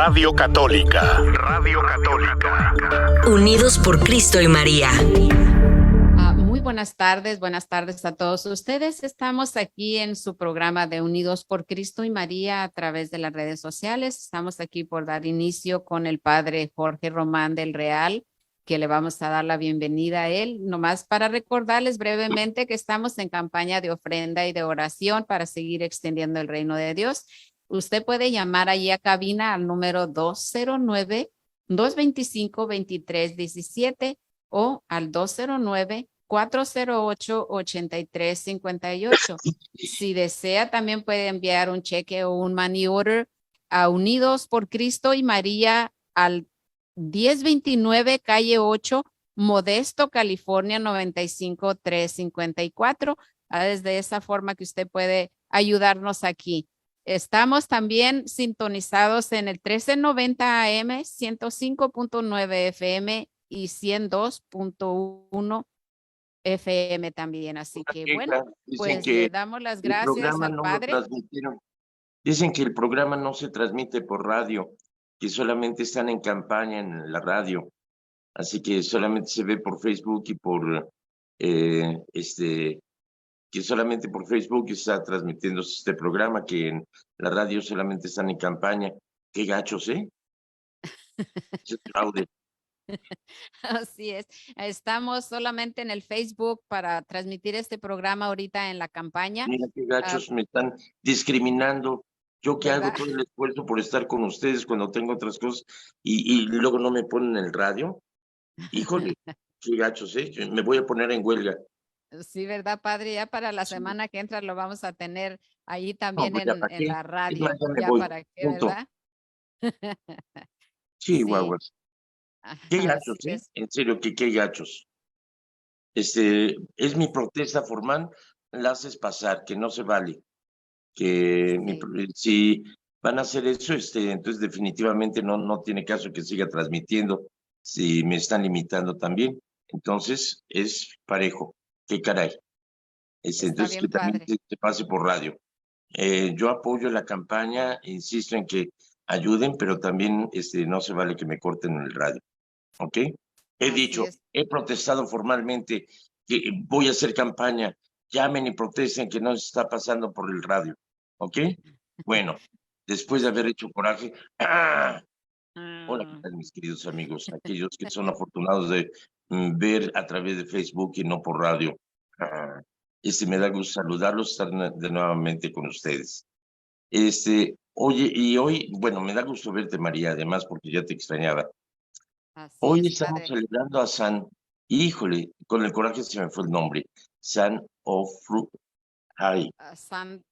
Radio Católica. Radio Católica. Unidos por Cristo y María. Muy buenas tardes a todos ustedes. Estamos aquí en su programa de Unidos por Cristo y María a través de las redes sociales. Estamos aquí por dar inicio con el padre Jorge Román del Real, que le vamos a dar la bienvenida a él. Nomás para recordarles brevemente que estamos en campaña de ofrenda y de oración para seguir extendiendo el reino de Dios. Usted puede llamar allí a cabina al número 209-225-2317 o al 209-408-8358. Si desea, también puede enviar un cheque o un money order a Unidos por Cristo y María al 1029 calle 8, Modesto, California 95354. Desde esa forma que usted puede ayudarnos aquí. Estamos también sintonizados en el 1390 AM, 105.9 FM y 102.1 FM también. Así que bueno, pues le damos las gracias al padre. Dicen que el programa no se transmite por radio, que solamente están en campaña en la radio. Así que solamente se ve por Facebook y por que solamente por Facebook está transmitiéndose este programa, que en la radio solamente están en campaña. Qué gachos, ¿eh? Es fraude. Así es. Estamos solamente en el Facebook para transmitir este programa ahorita en la campaña. Mira qué gachos, me están discriminando. Yo que hago todo el esfuerzo por estar con ustedes cuando tengo otras cosas y luego no me ponen en el radio. Híjole, qué gachos, ¿eh? Me voy a poner en huelga. Sí, ¿verdad, padre? Ya para la semana que entra lo vamos a tener ahí también No, pues en la radio. Más, ya voy. para qué, ¿verdad? Sí, guaguas. Qué gachos, ¿sí? En serio, qué gachos. Es mi protesta formal, la haces pasar, que no se vale. Que si van a hacer eso, entonces definitivamente no tiene caso que siga transmitiendo, si me están limitando también. Entonces es parejo. Qué caray. Entonces bien, que también padre. se pase por radio. Yo apoyo la campaña, insisto en que ayuden, pero también no se vale que me corten el radio. ¿Ok? He protestado formalmente que voy a hacer campaña. Llamen y protesten que no se está pasando por el radio. ¿Ok? Bueno, después de haber hecho coraje. ¡Ah! Hola, ¿qué tal, mis queridos amigos? Aquellos que son afortunados de ver a través de Facebook y no por radio. Me da gusto saludarlos, estar de nuevamente con ustedes. Oye, y hoy, bueno, me da gusto verte, María, además, porque ya te extrañaba. Hoy estamos celebrando a San, híjole, con el coraje se me fue el nombre, San Ofruhai.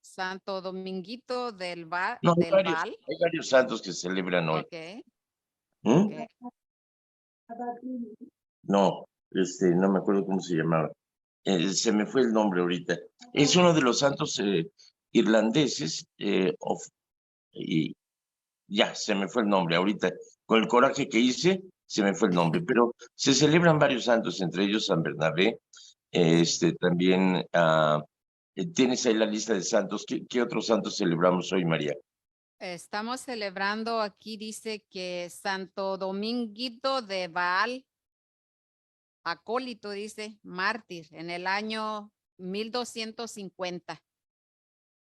Santo Dominguito del Val. No, hay varios santos que celebran hoy. Okay. No, no me acuerdo cómo se llamaba. Se me fue el nombre ahorita. Es uno de los santos irlandeses, y ya, se me fue el nombre ahorita. Con el coraje que hice, se me fue el nombre. Pero se celebran varios santos, entre ellos San Bernabé. También tienes ahí la lista de santos. ¿Qué otros santos celebramos hoy, María? Estamos celebrando, aquí dice que Santo Dominguito de Val, acólito, dice, mártir, en el año 1250.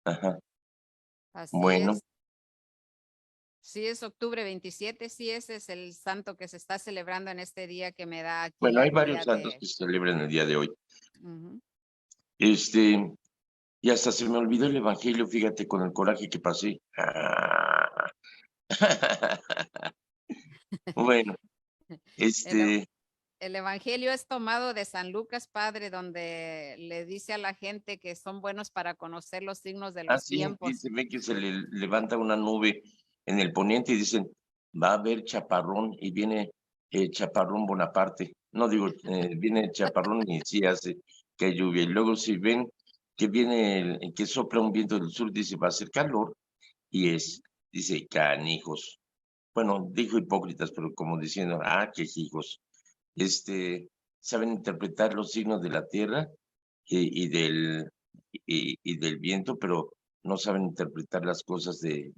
Ajá. Así bueno. es. Sí, es octubre 27, sí, ese es el santo que se está celebrando en este día que me da aquí. Bueno, hay varios santos que se celebran el día de hoy. Y hasta se me olvidó el evangelio, fíjate, con el coraje que pasé. Bueno, El evangelio es tomado de San Lucas, padre, donde le dice a la gente que son buenos para conocer los signos de los tiempos. Sí, se ve que se le levanta una nube en el poniente y dicen, va a haber chaparrón, y viene chaparrón Bonaparte. No digo, viene chaparrón y sí hace que hay lluvia. Y luego si ven que viene, que sopla un viento del sur, dice, va a hacer calor, y dice, canijos. Bueno, dijo hipócritas, pero como diciendo, qué hijos. Saben interpretar los signos de la tierra y del viento, pero no saben interpretar las cosas de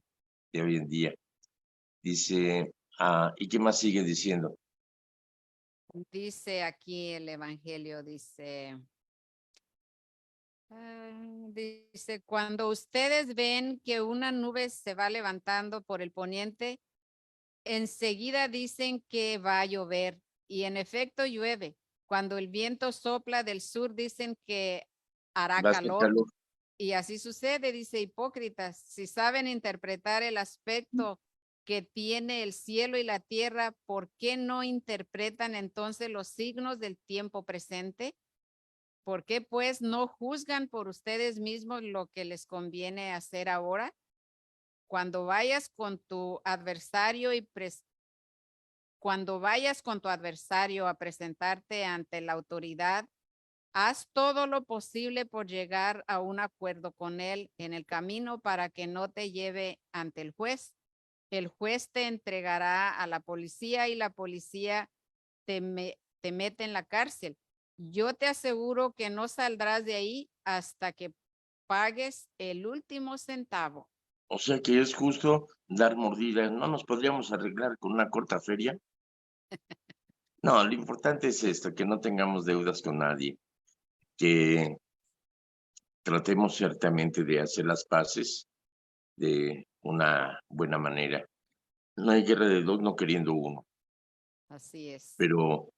hoy en día. Dice, ¿y qué más sigue diciendo? Dice aquí el Evangelio, dice, cuando ustedes ven que una nube se va levantando por el poniente, enseguida dicen que va a llover y en efecto llueve. Cuando el viento sopla del sur, dicen que hará Va a ser calor. calor. Y así sucede, dice hipócritas. Si saben interpretar el aspecto que tiene el cielo y la tierra, ¿por qué no interpretan entonces los signos del tiempo presente? ¿Por qué pues no juzgan por ustedes mismos lo que les conviene hacer ahora? Cuando vayas con tu adversario a presentarte ante la autoridad, haz todo lo posible por llegar a un acuerdo con él en el camino para que no te lleve ante el juez. El juez te entregará a la policía y la policía te mete en la cárcel. Yo te aseguro que no saldrás de ahí hasta que pagues el último centavo. O sea que es justo dar mordidas. ¿No nos podríamos arreglar con una corta feria? No, lo importante es esto, que no tengamos deudas con nadie, que tratemos ciertamente de hacer las paces de una buena manera. No hay guerra de dos no queriendo uno, Así es. pero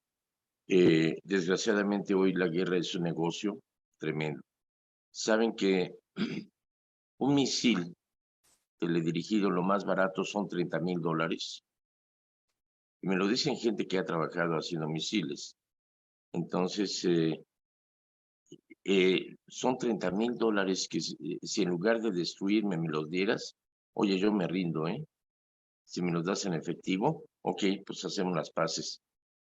desgraciadamente hoy la guerra es un negocio tremendo. Saben que un misil teledirigido, lo más barato son $30,000. Y me lo dicen gente que ha trabajado haciendo misiles. Entonces, son $30,000 que si en lugar de destruirme me los dieras, oye, yo me rindo, ¿eh? Si me los das en efectivo, ok, pues hacemos las paces.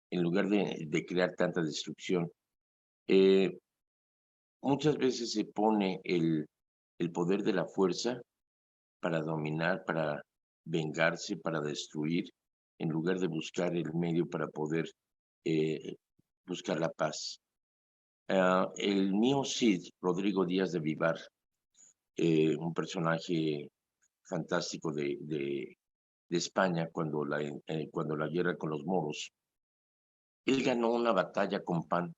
En lugar de crear tanta destrucción. Muchas veces se pone el poder de la fuerza para dominar, para vengarse, para destruir, en lugar de buscar el medio para poder buscar la paz. El mío Cid, Rodrigo Díaz de Vivar, un personaje fantástico de España cuando la guerra con los moros, él ganó una batalla con pan.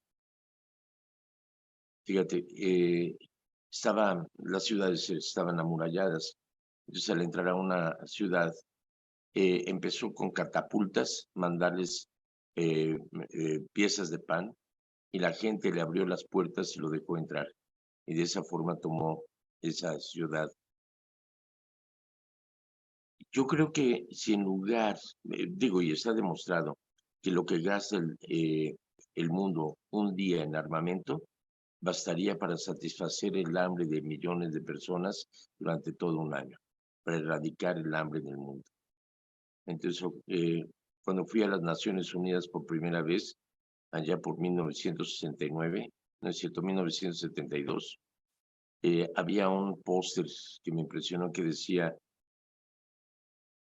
Fíjate, las ciudades estaban amuralladas. Entonces, al entrar a una ciudad, empezó con catapultas, mandarles piezas de pan, y la gente le abrió las puertas y lo dejó entrar. Y de esa forma tomó esa ciudad. Yo creo que si en lugar, y está demostrado, que lo que gasta el mundo un día en armamento, bastaría para satisfacer el hambre de millones de personas durante todo un año, para erradicar el hambre en el mundo. Entonces, cuando fui a las Naciones Unidas por primera vez, allá por 1969, no es cierto, 1972, había un póster que me impresionó que decía,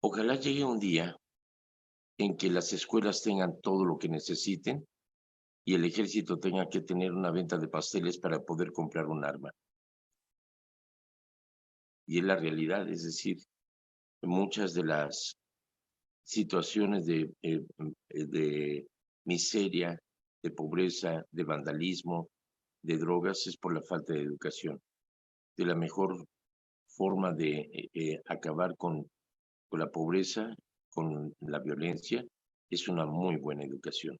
ojalá llegue un día en que las escuelas tengan todo lo que necesiten y el ejército tenga que tener una venta de pasteles para poder comprar un arma. Y es la realidad, es decir, muchas de las situaciones de miseria, de pobreza, de vandalismo, de drogas, es por la falta de educación. De la mejor forma de acabar con la pobreza, con la violencia, es una muy buena educación.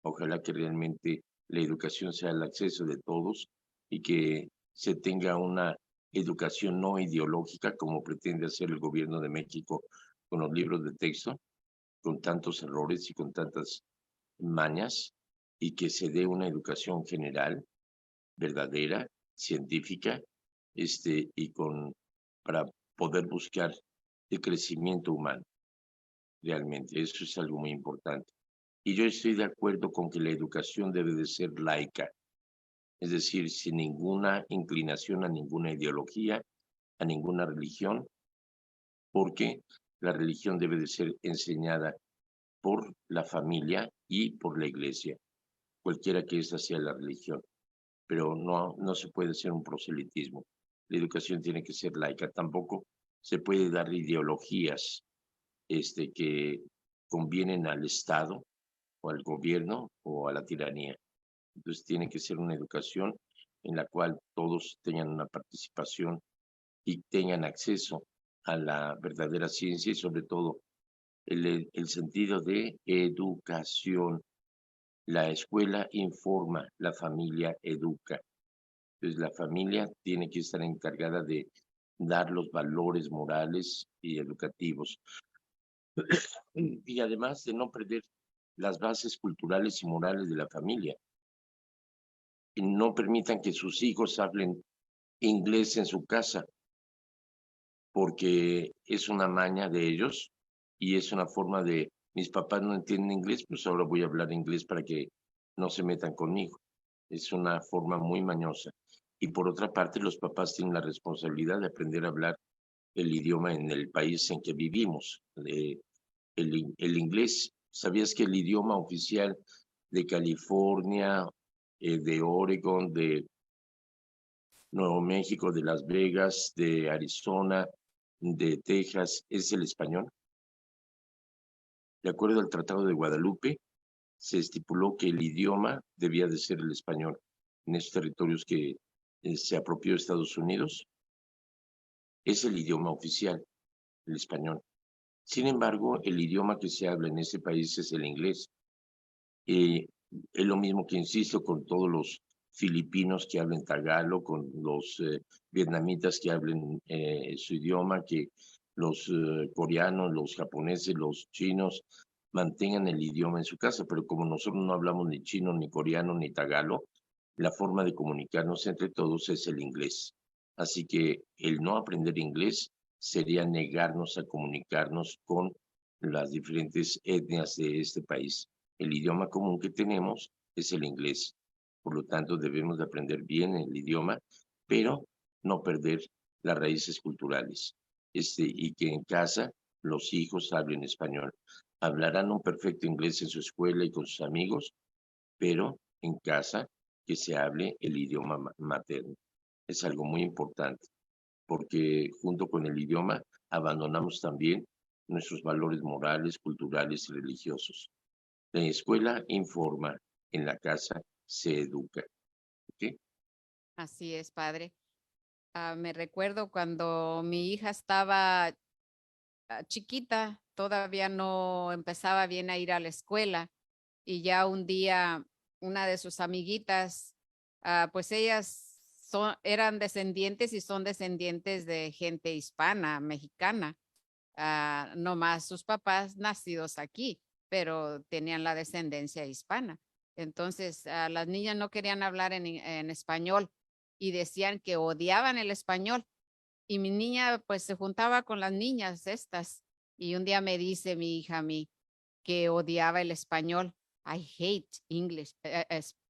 Ojalá que realmente la educación sea el acceso de todos y que se tenga una educación no ideológica como pretende hacer el gobierno de México con los libros de texto, con tantos errores y con tantas mañas, y que se dé una educación general, verdadera, científica, y para poder buscar el crecimiento humano. Realmente, eso es algo muy importante. Y yo estoy de acuerdo con que la educación debe de ser laica, es decir, sin ninguna inclinación a ninguna ideología, a ninguna religión, porque la religión debe de ser enseñada por la familia y por la iglesia, cualquiera que esa sea la religión, pero no se puede hacer un proselitismo. La educación tiene que ser laica, tampoco se puede dar ideologías que convienen al Estado o al gobierno o a la tiranía. Entonces tiene que ser una educación en la cual todos tengan una participación y tengan acceso a la verdadera ciencia y sobre todo el sentido de educación. La escuela informa, la familia educa. Entonces la familia tiene que estar encargada de dar los valores morales y educativos. Y además de no perder las bases culturales y morales de la familia. Y no permitan que sus hijos hablen inglés en su casa, porque es una maña de ellos y es una forma de, mis papás no entienden inglés, pues ahora voy a hablar inglés para que no se metan conmigo. Es una forma muy mañosa. Y por otra parte, los papás tienen la responsabilidad de aprender a hablar el idioma en el país en que vivimos. El inglés, ¿sabías que el idioma oficial de California, de Oregon, de Nuevo México, de Las Vegas, de Arizona, de Texas, es el español? De acuerdo al Tratado de Guadalupe, se estipuló que el idioma debía de ser el español. En esos territorios que se apropió Estados Unidos, es el idioma oficial, el español. Sin embargo, el idioma que se habla en ese país es el inglés. Es lo mismo que insisto con todos los filipinos que hablen tagalo, con los vietnamitas que hablen su idioma, que los coreanos, los japoneses, los chinos mantengan el idioma en su casa, pero como nosotros no hablamos ni chino, ni coreano, ni tagalo, la forma de comunicarnos entre todos es el inglés. Así que el no aprender inglés sería negarnos a comunicarnos con las diferentes etnias de este país. El idioma común que tenemos es el inglés. Por lo tanto, debemos de aprender bien el idioma, pero no perder las raíces culturales. Y que en casa los hijos hablen español. Hablarán un perfecto inglés en su escuela y con sus amigos, pero en casa que se hable el idioma materno. Es algo muy importante, porque junto con el idioma abandonamos también nuestros valores morales, culturales y religiosos. La escuela informa, en la casa se educa. ¿Okay? Así es, padre. Me recuerdo cuando mi hija estaba chiquita, todavía no empezaba bien a ir a la escuela y ya un día una de sus amiguitas, pues ellas eran descendientes y son descendientes de gente hispana, mexicana, no más sus papás nacidos aquí, pero tenían la descendencia hispana. Entonces, las niñas no querían hablar en español y decían que odiaban el español. Y mi niña pues se juntaba con las niñas estas y un día me dice mi hija a mí que odiaba el español. I hate English,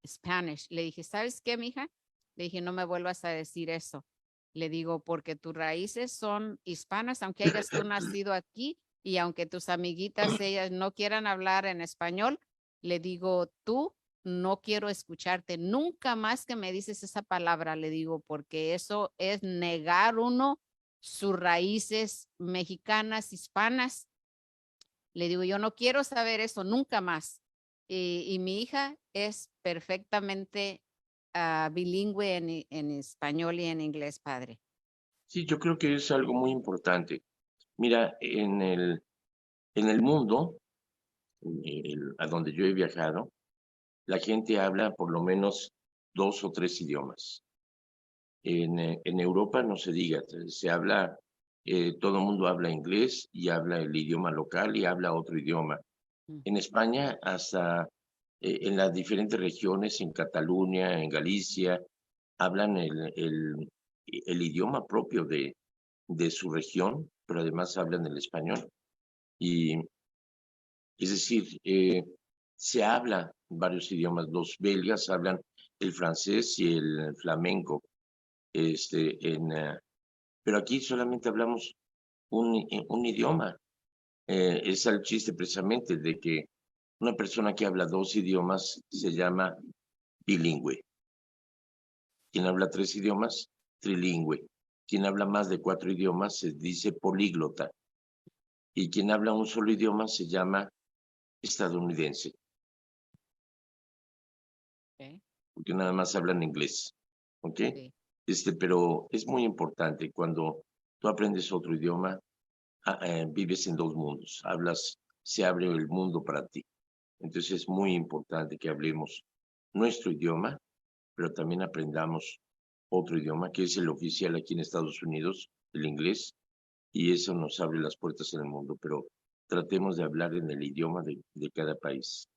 Spanish. Le dije, ¿sabes qué, mija? Le dije, no me vuelvas a decir eso. Le digo, porque tus raíces son hispanas, aunque hayas tú nacido aquí y aunque tus amiguitas, ellas no quieran hablar en español, le digo, tú no quiero escucharte nunca más que me dices esa palabra, le digo, porque eso es negar uno sus raíces mexicanas, hispanas. Le digo, yo no quiero saber eso nunca más. Y mi hija es perfectamente bilingüe en español y en inglés, padre. Sí, yo creo que es algo muy importante. Mira, en el mundo, a donde yo he viajado, la gente habla por lo menos 2 o 3 idiomas. En Europa no se diga, se habla, todo el mundo habla inglés y habla el idioma local y habla otro idioma. En España, hasta en las diferentes regiones, en Cataluña, en Galicia, hablan el idioma propio de su región, pero además hablan el español. Y es decir, se habla varios idiomas. Los belgas hablan el francés y el flamenco. Pero aquí solamente hablamos un idioma. Es el chiste precisamente de que una persona que habla 2 idiomas se llama bilingüe. Quien habla 3 idiomas, trilingüe. Quien habla más de 4 idiomas se dice políglota. y quien habla un solo idioma se llama estadounidense, Okay. porque nada más hablan inglés, ¿ok? Sí. Pero es muy importante cuando tú aprendes otro idioma, vives en dos mundos, se abre el mundo para ti. Entonces es muy importante que hablemos nuestro idioma, pero también aprendamos otro idioma, que es el oficial aquí en Estados Unidos, el inglés, y eso nos abre las puertas en el mundo, pero tratemos de hablar en el idioma de cada país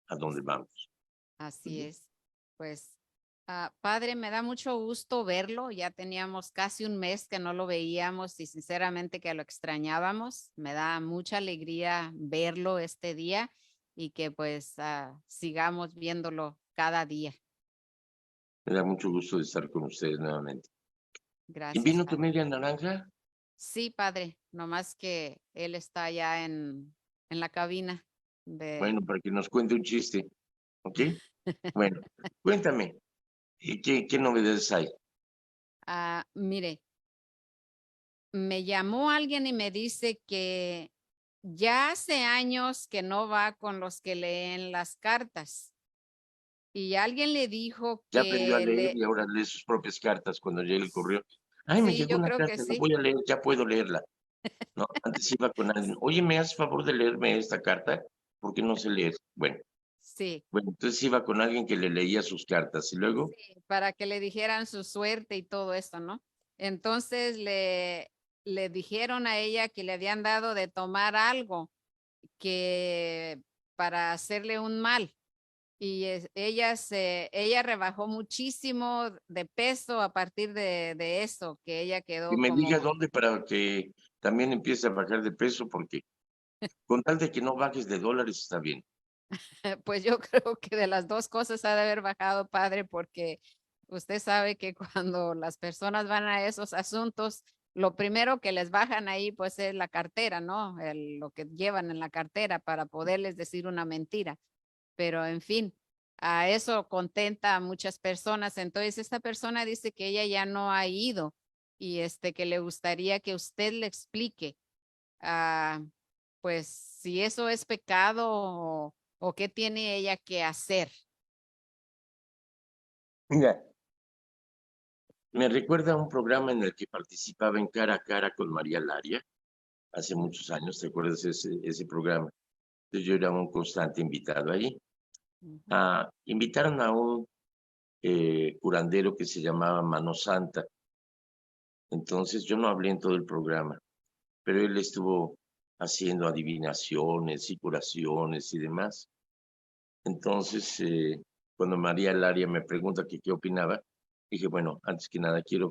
a donde vamos. Así es. Pues, padre, me da mucho gusto verlo. Ya teníamos casi un mes que no lo veíamos y sinceramente que lo extrañábamos. Me da mucha alegría verlo este día y que pues sigamos viéndolo cada día. Me da mucho gusto de estar con ustedes nuevamente. ¿Y Gracias, vino tu padre. media naranja? Sí, padre, nomás que él está allá en la cabina de... Bueno, para que nos cuente un chiste, ¿ok? Bueno, cuéntame, ¿qué novedades hay? Mire, me llamó alguien y me dice que ya hace años que no va con los que leen las cartas. Y alguien le dijo Ya aprendió a que leer y ahora lee sus propias cartas cuando llegue el correo. Ay, me sí, llegó yo una creo que carta, la sí. voy a leer, ya puedo leerla. No, antes iba con alguien, oye, ¿me haces favor de leerme esta carta? Porque no sé leer. Sí, Bueno, entonces iba con alguien que le leía sus cartas y luego, sí, para que le dijeran su suerte y todo esto, ¿no? Entonces le dijeron a ella que le habían dado de tomar algo que para hacerle un mal. Y ella rebajó muchísimo de peso a partir de eso, que ella que quedó me diga como, dónde para que también empiece a bajar de peso, porque con tal de que no bajes de dólares está bien. pues yo creo que de las dos cosas ha de haber bajado, padre, porque usted sabe que cuando las personas van a esos asuntos, lo primero que les bajan ahí, pues es la cartera, ¿no? Lo que llevan en la cartera para poderles decir una mentira. Pero en fin, a eso contenta a muchas personas. Entonces, esta persona dice que ella ya no ha ido y que le gustaría que usted le explique, ah, pues, si eso es pecado o qué tiene ella que hacer. Mira, me recuerda a un programa en el que participaba en Cara a Cara con María Laria hace muchos años, ¿te acuerdas ese programa? Entonces yo era un constante invitado ahí. Ujú. Invitaron a un curandero que se llamaba Mano Santa. Entonces yo no hablé en todo el programa, pero él estuvo haciendo adivinaciones y curaciones y demás. Entonces, cuando María Laria me pregunta que qué opinaba, dije, bueno, antes que nada quiero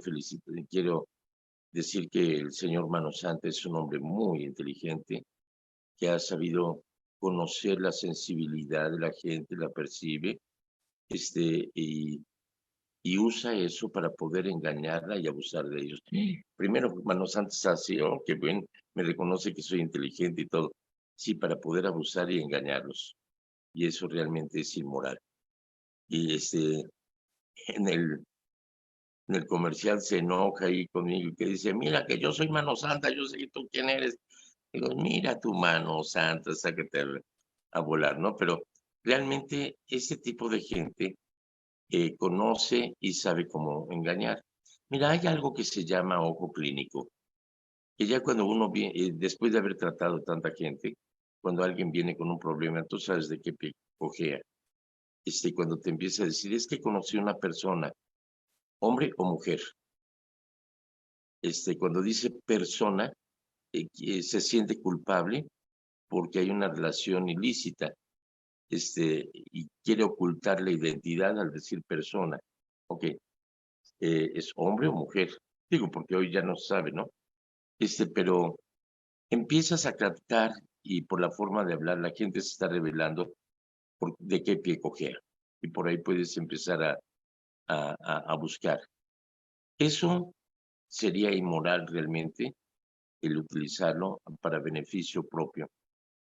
decir que el señor Mano Santa es un hombre muy inteligente, que ha sabido conocer la sensibilidad de la gente, la percibe, y usa eso para poder engañarla y abusar de ellos. Primero, Mano Santa es así, oh, qué bueno, me reconoce que soy inteligente y todo. Sí, para poder abusar y engañarlos. Y eso realmente es inmoral. Y en el comercial se enoja ahí conmigo y que dice, mira que yo soy Mano Santa, yo sé que tú quién eres. Digo, mira tu Mano Santa, sácate a volar, ¿no? Pero realmente ese tipo de gente conoce y sabe cómo engañar. Mira, hay algo que se llama ojo clínico, que ya cuando uno viene, después de haber tratado tanta gente, cuando alguien viene con un problema, tú sabes de qué pie cojea. Cuando te empieza a decir, es que conocí a una persona, hombre o mujer. Cuando dice persona, que se siente culpable porque hay una relación ilícita, y quiere ocultar la identidad al decir persona. Ok, es hombre o mujer. Digo, porque hoy ya no se sabe, ¿no? Pero empiezas a captar y por la forma de hablar la gente se está revelando de qué pie cojea. Y por ahí puedes empezar a buscar. Eso sería inmoral realmente el utilizarlo para beneficio propio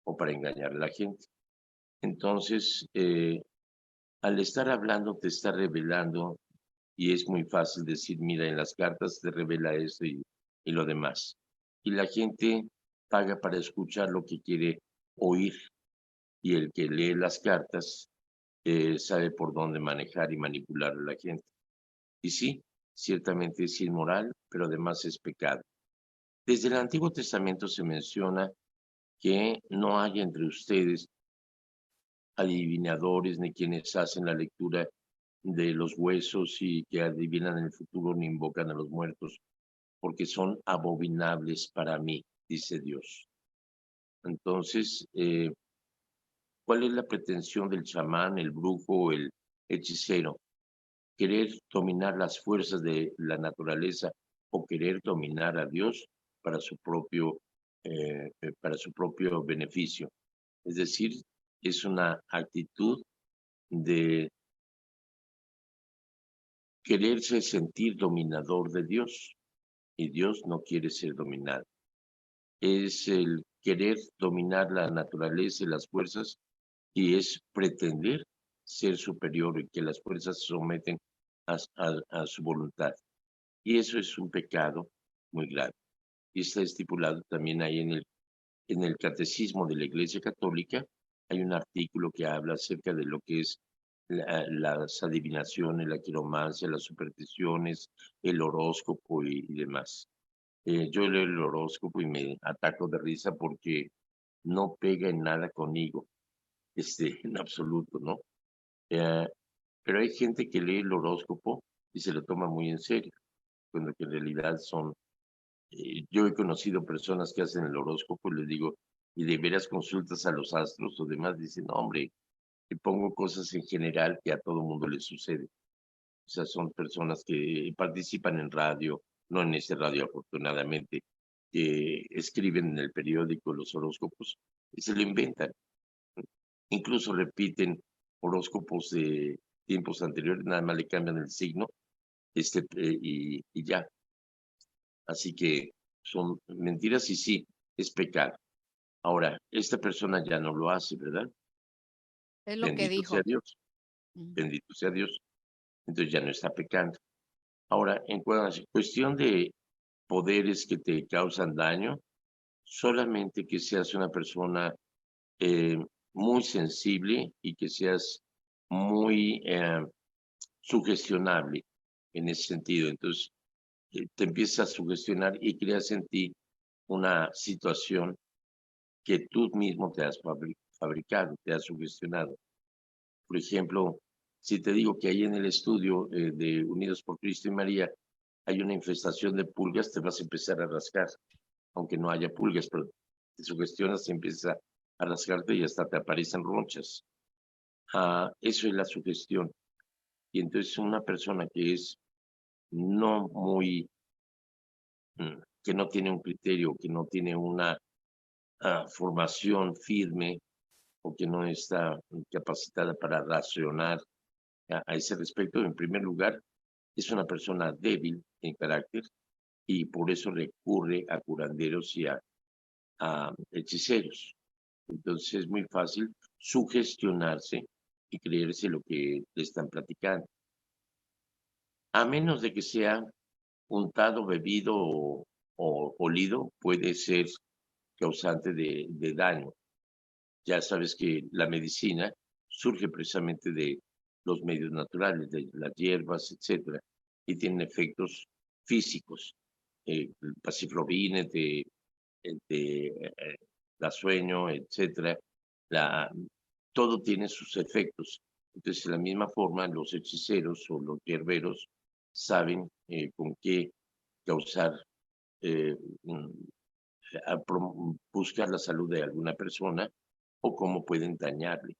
o para engañar a la gente. Entonces, al estar hablando te está revelando y es muy fácil decir, mira, en las cartas te revela esto y lo demás. Y la gente paga para escuchar lo que quiere oír, y el que lee las cartas sabe por dónde manejar y manipular a la gente. Y sí, ciertamente es inmoral, pero además es pecado. Desde el Antiguo Testamento se menciona que no hay entre ustedes adivinadores ni quienes hacen la lectura de los huesos y que adivinan el futuro ni invocan a los muertos, porque son abominables para mí, dice Dios. Entonces, ¿cuál es la pretensión del chamán, el brujo o el hechicero? ¿Querer dominar las fuerzas de la naturaleza o querer dominar a Dios para su propio beneficio? Es decir, es una actitud de quererse sentir dominador de Dios, y Dios no quiere ser dominado. Es el querer dominar la naturaleza y las fuerzas, y es pretender ser superior y que las fuerzas se someten a su voluntad. Y eso es un pecado muy grave. Y está estipulado también ahí en el Catecismo de la Iglesia Católica. Hay un artículo que habla acerca de lo que es las adivinaciones, la quiromancia, las supersticiones, el horóscopo y demás. Yo leo el horóscopo y me ataco de risa porque no pega en nada conmigo, en absoluto, ¿no? Pero hay gente que lee el horóscopo y se lo toma muy en serio, cuando que en realidad son... yo he conocido personas que hacen el horóscopo y les digo, ¿y de veras consultas a los astros o demás? Dicen, no, hombre, le pongo cosas en general que a todo mundo le sucede. O sea, son personas que participan en radio, no en ese radio afortunadamente, que escriben en el periódico los horóscopos y se lo inventan. Incluso repiten horóscopos de tiempos anteriores, nada más le cambian el signo y ya. Así que son mentiras y sí, es pecado. Ahora, esta persona ya no lo hace, ¿verdad? Es lo que dijo. Sea Dios. Bendito sea Dios. Entonces ya no está pecando. Ahora, en cuestión de poderes que te causan daño, solamente que seas una persona muy sensible y que seas muy sugestionable en ese sentido. Entonces, te empiezas a sugestionar y creas en ti una situación que tú mismo te has fabricado, te has sugestionado. Por ejemplo, si te digo que ahí en el estudio de Unidos por Cristo y María hay una infestación de pulgas, te vas a empezar a rascar, aunque no haya pulgas, pero te sugestionas y empiezas a rascarte y hasta te aparecen ronchas. Eso es la sugestión. Y entonces una persona que es no muy, que no tiene un criterio, que no tiene una formación firme o que no está capacitada para racionar a ese respecto, en primer lugar, es una persona débil en carácter y por eso recurre a curanderos y a hechiceros. Entonces es muy fácil sugestionarse y creerse lo que le están platicando. A menos de que sea untado, bebido o olido, puede ser causante de daño. Ya sabes que la medicina surge precisamente de los medios naturales, de las hierbas, etcétera, y tienen efectos físicos. El pasiflorina, da sueño, etcétera. Todo tiene sus efectos. Entonces, de la misma forma, los hechiceros o los hierberos saben con qué causar, buscar la salud de alguna persona o cómo pueden dañarle.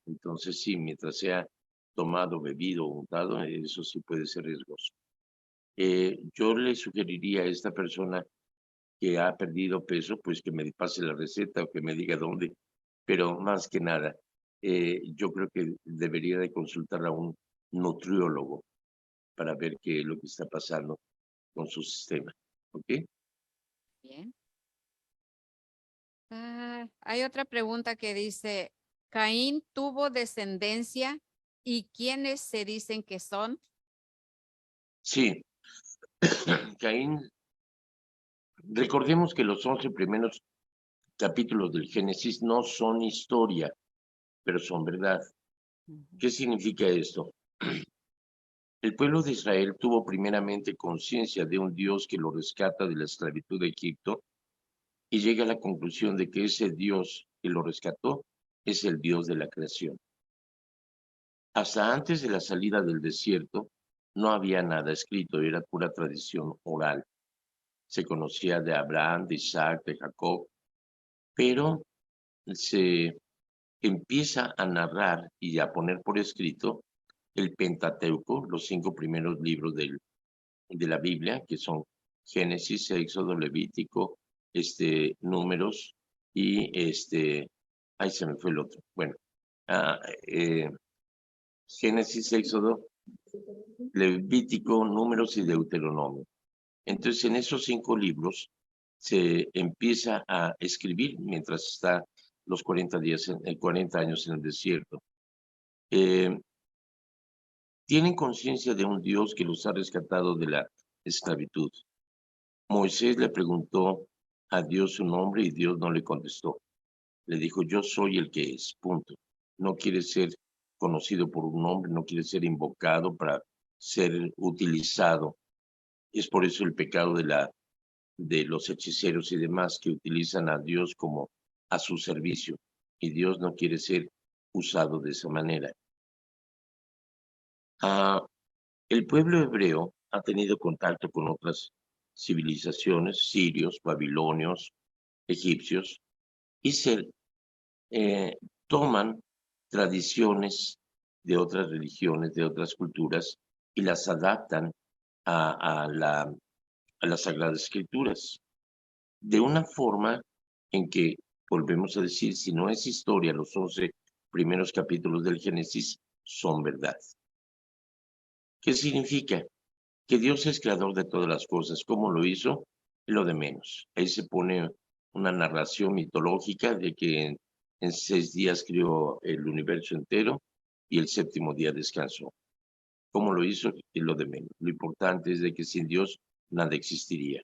Entonces, sí, mientras sea tomado, bebido o untado, eso sí puede ser riesgoso. Yo le sugeriría a esta persona que ha perdido peso, pues que me pase la receta o que me diga dónde, pero más que nada, yo creo que debería de consultar a un nutriólogo para ver qué es lo que está pasando con su sistema. ¿Ok? Bien. Hay otra pregunta que dice, ¿Caín tuvo descendencia y quiénes se dicen que son? Sí. Caín, recordemos que los 11 primeros capítulos del Génesis no son historia, pero son verdad. ¿Qué significa esto? El pueblo de Israel tuvo primeramente conciencia de un Dios que lo rescata de la esclavitud de Egipto y llega a la conclusión de que ese Dios que lo rescató es el Dios de la creación. Hasta antes de la salida del desierto no había nada escrito, era pura tradición oral. Se conocía de Abraham, de Isaac, de Jacob, pero se empieza a narrar y a poner por escrito el Pentateuco, los 5 primeros libros de la Biblia, que son Génesis, Éxodo, Levítico, Números y ahí se me fue el otro. Bueno, Génesis, Éxodo, Levítico, Números y Deuteronomio. Entonces, en esos 5 libros se empieza a escribir mientras está los 40 años en el desierto. Tienen conciencia de un Dios que los ha rescatado de la esclavitud. Moisés le preguntó a Dios su nombre y Dios no le contestó. Le dijo, yo soy el que es, punto. No quiere ser conocido por un nombre, no quiere ser invocado para ser utilizado. Es por eso el pecado de los hechiceros y demás que utilizan a Dios como a su servicio. Y Dios no quiere ser usado de esa manera. El pueblo hebreo ha tenido contacto con otras civilizaciones, sirios, babilonios, egipcios, y se toman tradiciones de otras religiones, de otras culturas, y las adaptan a las Sagradas Escrituras, de una forma en que, volvemos a decir, si no es historia, los 11 primeros capítulos del Génesis son verdad. ¿Qué significa? Que Dios es creador de todas las cosas. ¿Cómo lo hizo? Lo de menos. Ahí se pone una narración mitológica de que en 6 días creó el universo entero y el 7º día descansó. ¿Cómo lo hizo? Es lo de menos. Lo importante es de que sin Dios nada existiría.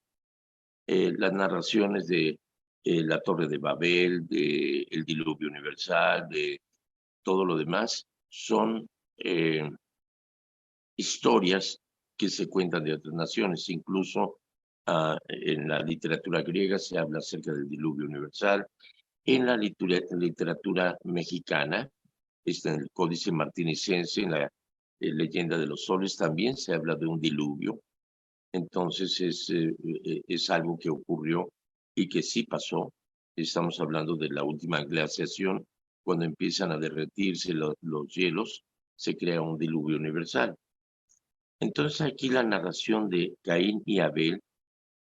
Las narraciones de la Torre de Babel, de el diluvio universal, de todo lo demás, son historias que se cuentan de otras naciones. Incluso en la literatura griega se habla acerca del diluvio universal. En la literatura mexicana, en el Códice Martinicense, en la leyenda de los soles, también se habla de un diluvio. Entonces es algo que ocurrió y que sí pasó. Estamos hablando de la última glaciación. Cuando empiezan a derretirse los hielos, se crea un diluvio universal. Entonces aquí la narración de Caín y Abel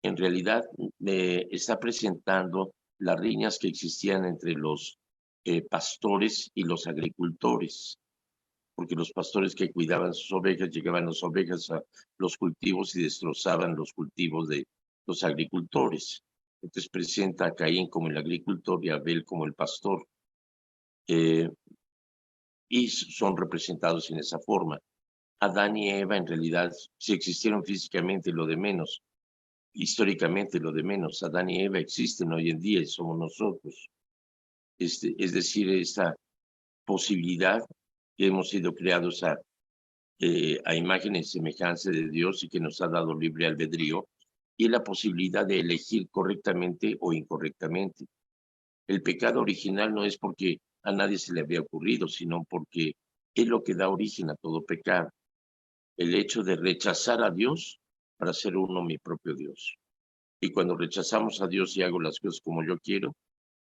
en realidad está presentando las riñas que existían entre los pastores y los agricultores, porque los pastores que cuidaban sus ovejas llegaban las ovejas a los cultivos y destrozaban los cultivos de los agricultores. Entonces presenta a Caín como el agricultor y a Abel como el pastor. Y son representados en esa forma. Adán y Eva en realidad, si existieron físicamente, lo de menos. Históricamente, lo de menos. Adán y Eva existen hoy en día y somos nosotros. Es decir, esta posibilidad que hemos sido creados a imagen y semejanza de Dios y que nos ha dado libre albedrío, y la posibilidad de elegir correctamente o incorrectamente. El pecado original no es porque a nadie se le había ocurrido, sino porque es lo que da origen a todo pecado. El hecho de rechazar a Dios para ser uno mi propio Dios. Y cuando rechazamos a Dios y hago las cosas como yo quiero,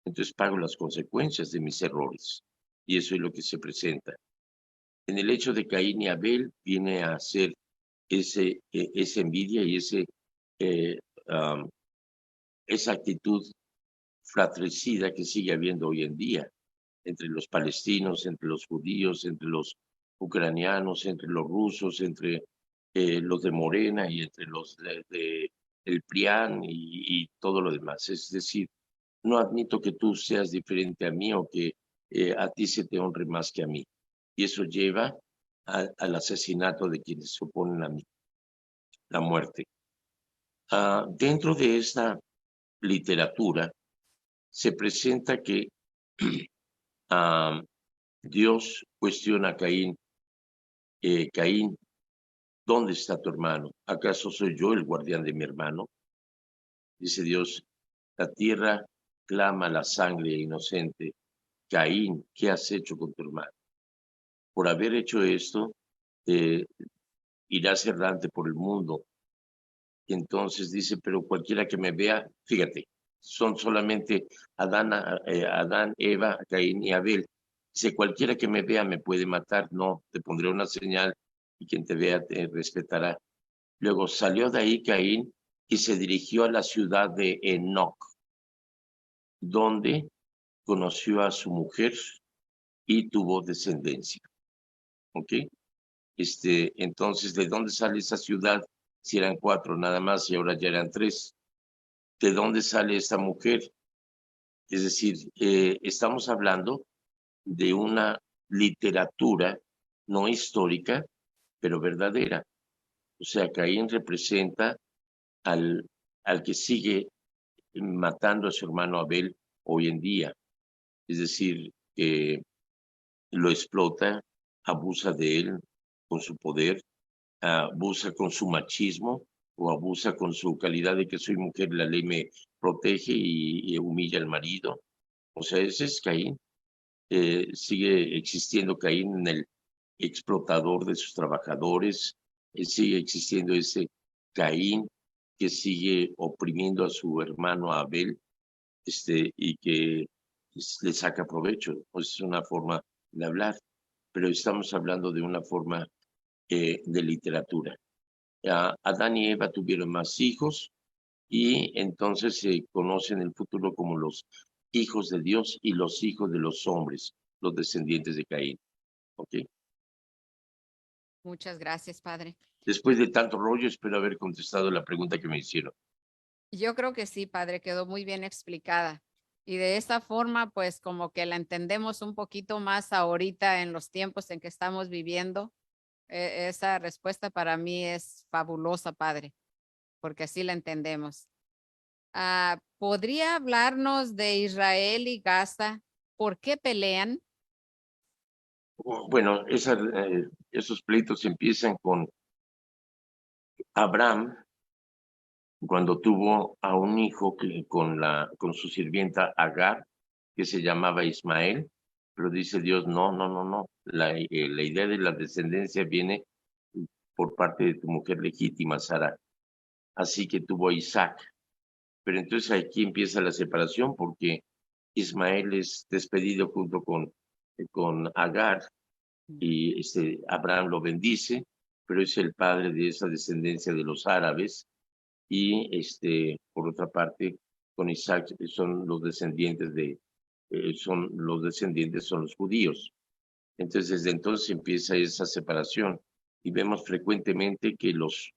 entonces pago las consecuencias de mis errores. Y eso es lo que se presenta. En el hecho de Caín y Abel viene a ser esa envidia y esa actitud fratricida que sigue habiendo hoy en día entre los palestinos, entre los judíos, entre los ucranianos, entre los rusos, entre los de Morena y entre los del PRIAN y todo lo demás. Es decir, no admito que tú seas diferente a mí o que a ti se te honre más que a mí. Y eso lleva al asesinato de quienes se oponen a mí, la muerte. Dentro de esta literatura se presenta que Dios cuestiona a Caín, Caín, ¿dónde está tu hermano? ¿Acaso soy yo el guardián de mi hermano? Dice Dios, la tierra clama la sangre inocente. Caín, ¿qué has hecho con tu hermano? Por haber hecho esto, irás errante por el mundo. Y entonces dice, pero cualquiera que me vea, fíjate, son solamente Adán, Eva, Caín y Abel. Dice, cualquiera que me vea me puede matar. No, te pondré una señal y quien te vea te respetará. Luego salió de ahí Caín y se dirigió a la ciudad de Enoc, donde conoció a su mujer y tuvo descendencia. ¿Ok? Entonces, ¿de dónde sale esa ciudad? Si eran 4 nada más y ahora ya eran 3. ¿De dónde sale esta mujer? Es decir, estamos hablando de una literatura no histórica, pero verdadera. O sea, Caín representa al que sigue matando a su hermano Abel hoy en día. Es decir, lo explota, abusa de él con su poder, abusa con su machismo o abusa con su calidad de que soy mujer, la ley me protege y humilla al marido. O sea, ese es Caín. Sigue existiendo Caín en el explotador de sus trabajadores, sigue existiendo ese Caín que sigue oprimiendo a su hermano Abel, y que le saca provecho. Pues es una forma de hablar, pero estamos hablando de una forma de literatura. Adán y Eva tuvieron más hijos y entonces se conocen en el futuro como los hijos de Dios y los hijos de los hombres, los descendientes de Caín. ¿Ok? Muchas gracias, padre. Después de tanto rollo, espero haber contestado la pregunta que me hicieron. Yo creo que sí, padre, quedó muy bien explicada. Y de esta forma, pues como que la entendemos un poquito más ahorita en los tiempos en que estamos viviendo. Esa respuesta para mí es fabulosa, padre, porque así la entendemos. ¿Podría hablarnos de Israel y Gaza? ¿Por qué pelean? Bueno, esos pleitos empiezan con Abraham, cuando tuvo a un hijo con su sirvienta Agar, que se llamaba Ismael, pero dice Dios, no. La idea de la descendencia viene por parte de tu mujer legítima, Sara. Así que tuvo a Isaac. Pero entonces aquí empieza la separación porque Ismael es despedido junto con Agar y Abraham lo bendice, pero es el padre de esa descendencia de los árabes y por otra parte con Isaac son los descendientes son los judíos. Entonces desde entonces empieza esa separación y vemos frecuentemente que los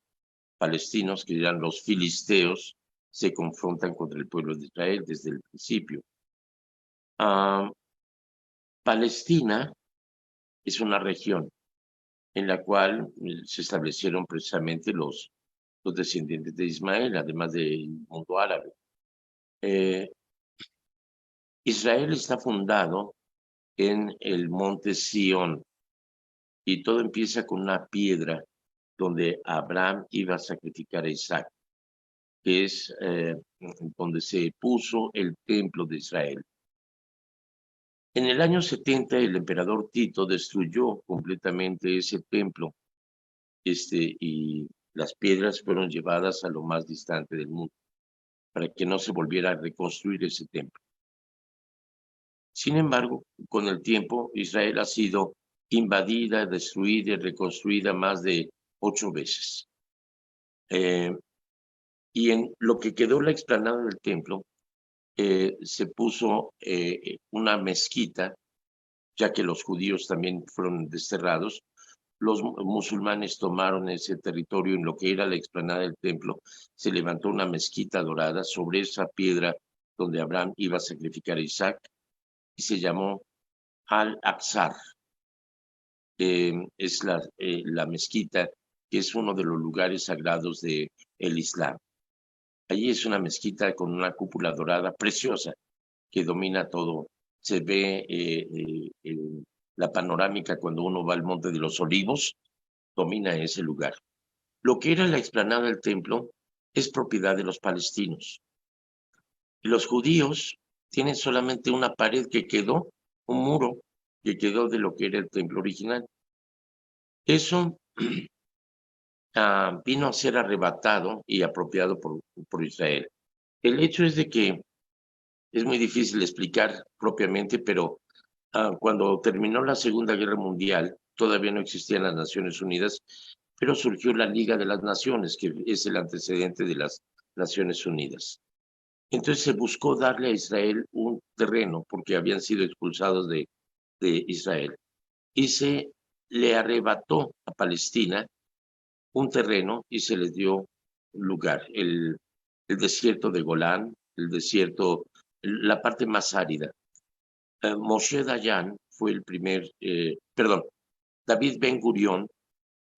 palestinos, que eran los filisteos, se confrontan contra el pueblo de Israel desde el principio. Palestina es una región en la cual se establecieron precisamente los descendientes de Ismael, además del mundo árabe. Israel está fundado en el monte Sión y todo empieza con una piedra donde Abraham iba a sacrificar a Isaac, que es donde se puso el templo de Israel. En el año 70 el emperador Tito destruyó completamente ese templo y las piedras fueron llevadas a lo más distante del mundo para que no se volviera a reconstruir ese templo. Sin embargo, con el tiempo, Israel ha sido invadida, destruida y reconstruida más de 8 veces. Y en lo que quedó la explanada del templo, se puso una mezquita, ya que los judíos también fueron desterrados. Los musulmanes tomaron ese territorio en lo que era la explanada del templo. Se levantó una mezquita dorada sobre esa piedra donde Abraham iba a sacrificar a Isaac y se llamó Al-Aqsar. Es la mezquita que es uno de los lugares sagrados del Islam. Allí es una mezquita con una cúpula dorada preciosa que domina todo. Se ve la panorámica cuando uno va al Monte de los Olivos, domina ese lugar. Lo que era la explanada del templo es propiedad de los palestinos. Los judíos tienen solamente una pared que quedó, un muro que quedó de lo que era el templo original. Eso vino a ser arrebatado y apropiado por Israel. El hecho es de que es muy difícil explicar propiamente, pero cuando terminó la Segunda Guerra Mundial, todavía no existían las Naciones Unidas, pero surgió la Liga de las Naciones, que es el antecedente de las Naciones Unidas. Entonces se buscó darle a Israel un terreno, porque habían sido expulsados de Israel, y se le arrebató a Palestina un terreno y se les dio lugar, el desierto de Golán, el desierto, la parte más árida. Moshe Dayan fue el primer, David Ben Gurión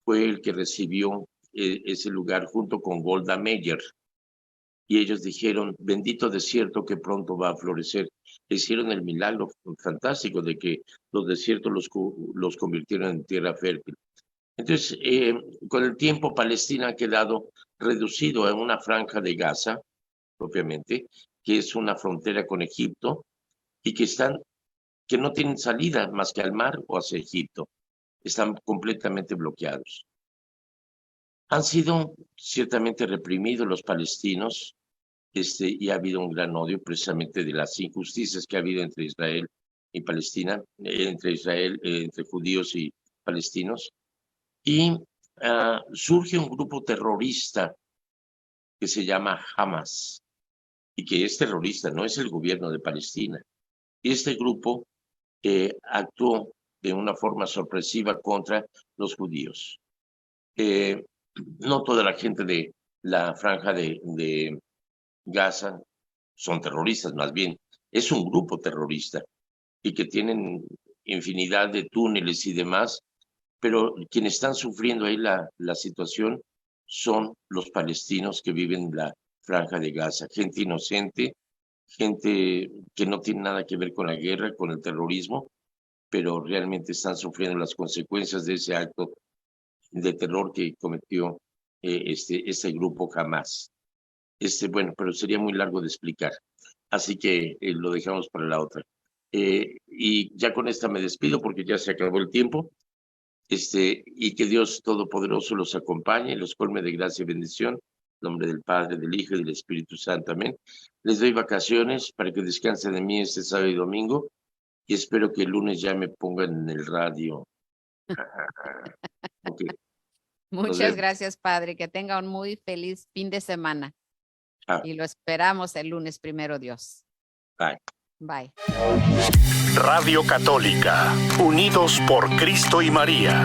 fue el que recibió ese lugar junto con Golda Meir. Y ellos dijeron, bendito desierto que pronto va a florecer. Hicieron el milagro fantástico de que los desiertos los convirtieron en tierra fértil. Entonces, con el tiempo, Palestina ha quedado reducido a una franja de Gaza, propiamente, que es una frontera con Egipto, y que no tienen salida más que al mar o hacia Egipto. Están completamente bloqueados. Han sido ciertamente reprimidos los palestinos, y ha habido un gran odio precisamente de las injusticias que ha habido entre Israel y Palestina, entre judíos y palestinos. Y surge un grupo terrorista que se llama Hamas, y que es terrorista, no es el gobierno de Palestina. Y este grupo actuó de una forma sorpresiva contra los judíos. No toda la gente de la franja de Gaza son terroristas, más bien es un grupo terrorista y que tienen infinidad de túneles y demás, pero quienes están sufriendo ahí la situación son los palestinos que viven en la franja de Gaza, gente inocente, gente que no tiene nada que ver con la guerra, con el terrorismo, pero realmente están sufriendo las consecuencias de ese acto de terror que cometió este grupo Hamas. Bueno, pero sería muy largo de explicar, así que lo dejamos para la otra. Y ya con esta me despido porque ya se acabó el tiempo. Y que Dios Todopoderoso los acompañe y los colme de gracia y bendición. En nombre del Padre, del Hijo y del Espíritu Santo. Amén. Les doy vacaciones para que descansen de mí este sábado y domingo y espero que el lunes ya me pongan en el radio. Okay. Muchas gracias, Padre. Que tenga un muy feliz fin de semana. Y lo esperamos el lunes, primero Dios. Bye. Bye. Radio Católica, unidos por Cristo y María.